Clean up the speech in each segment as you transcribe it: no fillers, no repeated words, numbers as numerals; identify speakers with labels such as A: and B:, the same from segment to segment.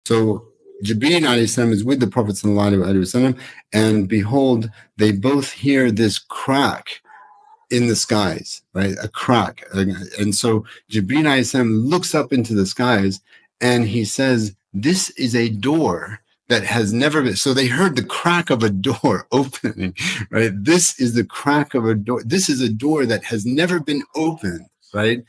A: So Jibreel alayhi salam is with the Prophet sallallahu alaihi wasallam, and behold, they both hear this crack in the skies, right? A crack. And so Jibreel alayhi salam looks up into the skies and he says, this is a door that has never been. So they heard the crack of a door opening, right? This is the crack of a door. This is a door that has never been opened, right?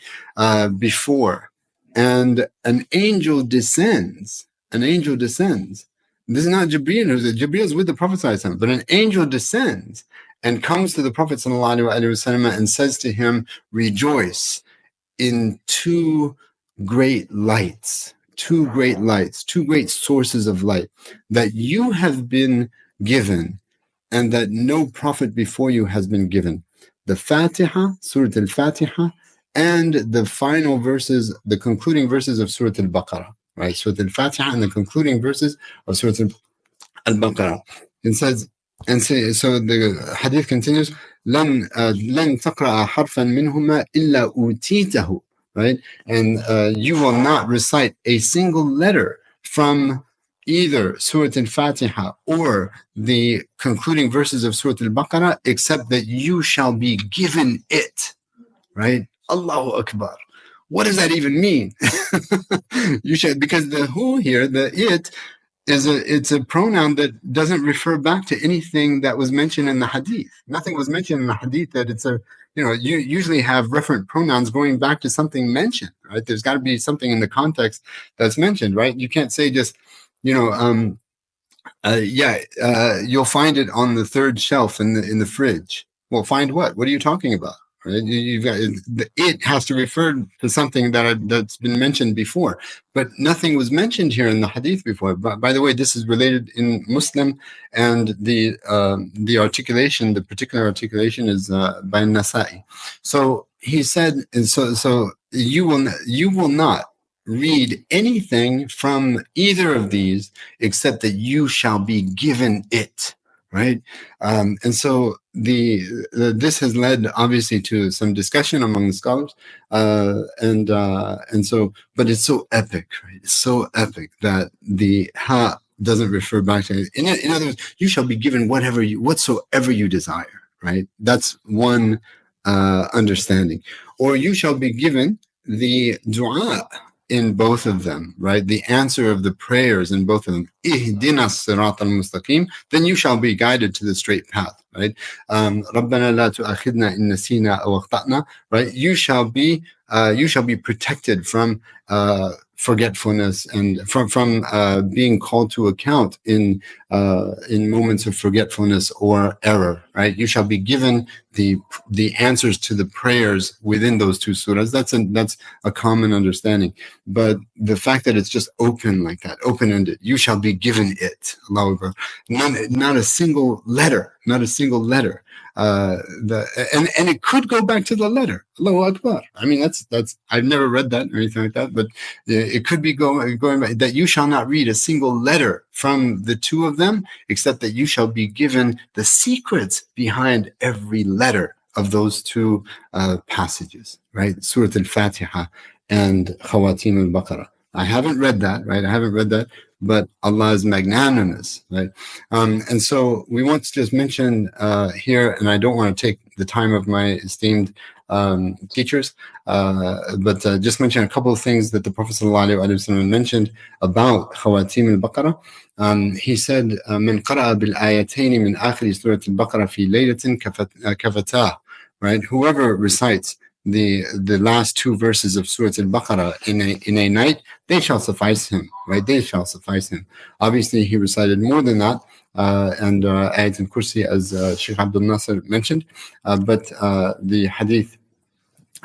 A: Before. And an angel descends. An angel descends. This is not Jibreel. Jibreel is with the Prophet sallallahu alaihi wasallam, but an angel descends and comes to the Prophet ﷺ and says to him, rejoice in two great lights, two great sources of light that you have been given and that no prophet before you has been given. The Fatiha, Surah Al-Fatiha, and the final verses, the concluding verses of Surah Al-Baqarah, right? Surah Al-Fatiha and the concluding verses of Surah Al-Baqarah. It says, and so the hadith continues, لن تقرأ حرفا منهما إلا أوتيته, right? And you will not recite a single letter from either Surah Al-Fatiha or the concluding verses of Surah Al-Baqarah except that you shall be given it, right? Allahu Akbar. What does that even mean? You should, because the who here, the it, it's a pronoun that doesn't refer back to anything that was mentioned in the hadith. Nothing was mentioned in the hadith that it's a, you usually have referent pronouns going back to something mentioned, right? There's got to be something in the context that's mentioned, right? You can't say just, you'll find it on the third shelf in the fridge. Well, find what? What are you talking about? Right? You've got it has to refer to something that's been mentioned before, but nothing was mentioned here in the hadith before. But by the way, this is related in Muslim, and the articulation, the particular articulation, is by Nasa'i. So he said, and so you will not read anything from either of these except that you shall be given it. Right, and so this has led obviously to some discussion among the scholars, and so, but it's so epic, right? It's so epic that the ha doesn't refer back to. In other words, you shall be given whatsoever you desire. Right, that's one understanding, or you shall be given the dua in both of them, right? The answer of the prayers in both of them, Ihdina as-sirat al-mustaqim, then you shall be guided to the straight path, right? Rabbana la tu'akhidna in nasina aw akhta'na, right? You shall be protected from forgetfulness and from being called to account in moments of forgetfulness or error, right? You shall be given the answers to the prayers within those two surahs. That's a common understanding, but the fact that it's just open like that, open-ended, you shall be given it. Allahu Akbar. Not a single letter. And it could go back to the letter. Allahu Akbar. I mean, that's I've never read that or anything like that, but it could be going back, that you shall not read a single letter from the two of them, except that you shall be given the secrets behind every letter of those two passages, right? Surah Al-Fatiha and Khawatim al-Baqarah. I haven't read that, but Allah is magnanimous, right? And so we want to just mention here, and I don't want to take the time of my esteemed teachers, but just mention a couple of things that the Prophet ﷺ mentioned about Khawatim al-Baqarah. He said, "من قرأ بالآيتين من آخر سورة البقرة في ليلة كفتاه," right? Whoever recites the last two verses of Surah Al-Baqarah in a night, they shall suffice him, right? They shall suffice him. Obviously, he recited more than that, and Ayat al-Kursi, as Sheikh Abdul Nasser mentioned, but the hadith,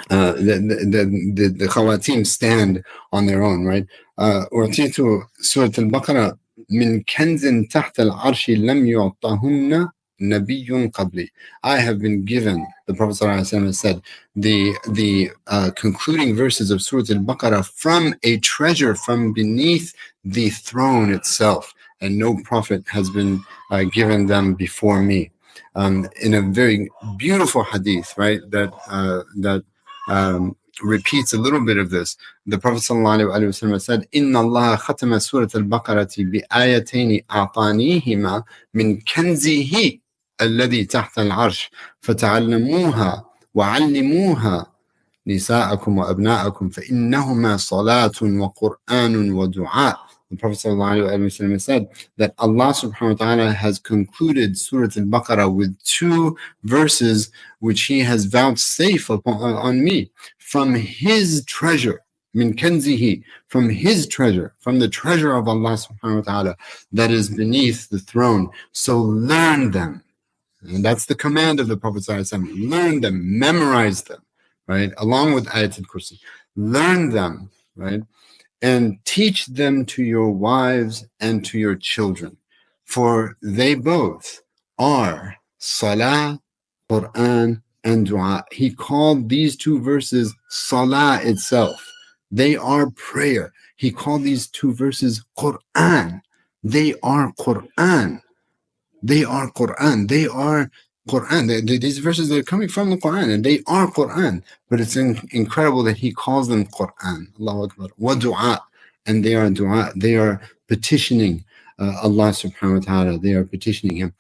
A: the khawatim stand on their own, right? أعطيت سورة البقرة من كنز تحت العرش لم يعطهن نبي قبلي. I have been given, the Prophet ﷺ has said, the concluding verses of Surah Al-Baqarah from a treasure from beneath the throne itself, and no prophet has been given them before me. In a very beautiful hadith, right? That repeats a little bit of this. The Prophet ﷺ said, "Inna Allah khatama Surat al-Baqarati bi ayataini a'tanihima min kanzihi alladhi tahta al-arsh fata'allamuha wa'allimuha نساءكم وأبناءكم فإنهما صلاة وقرآن ودعاء." The Prophet ﷺ said that Allah subhanahu wa ta'ala has concluded Surah Al-Baqarah with two verses which He has vouchsafed on me from His treasure, min kanzihi, from His treasure, from the treasure of Allah subhanahu wa ta'ala that is beneath the throne. So learn them. And that's the command of the Prophet ﷺ. Learn them, memorize them, right? Along with Ayatul Kursi. Learn them, right? And teach them to your wives and to your children, for they both are Salah, Quran, and Dua. He called these two verses Salah itself. They are prayer. He called these two verses Quran. They are Quran. They are Quran. They are Quran. These verses are coming from the Quran, and they are Quran. But it's incredible that He calls them Quran. Allahu Akbar. Wa du'a. And they are dua. They are petitioning Allah subhanahu wa ta'ala. They are petitioning Him.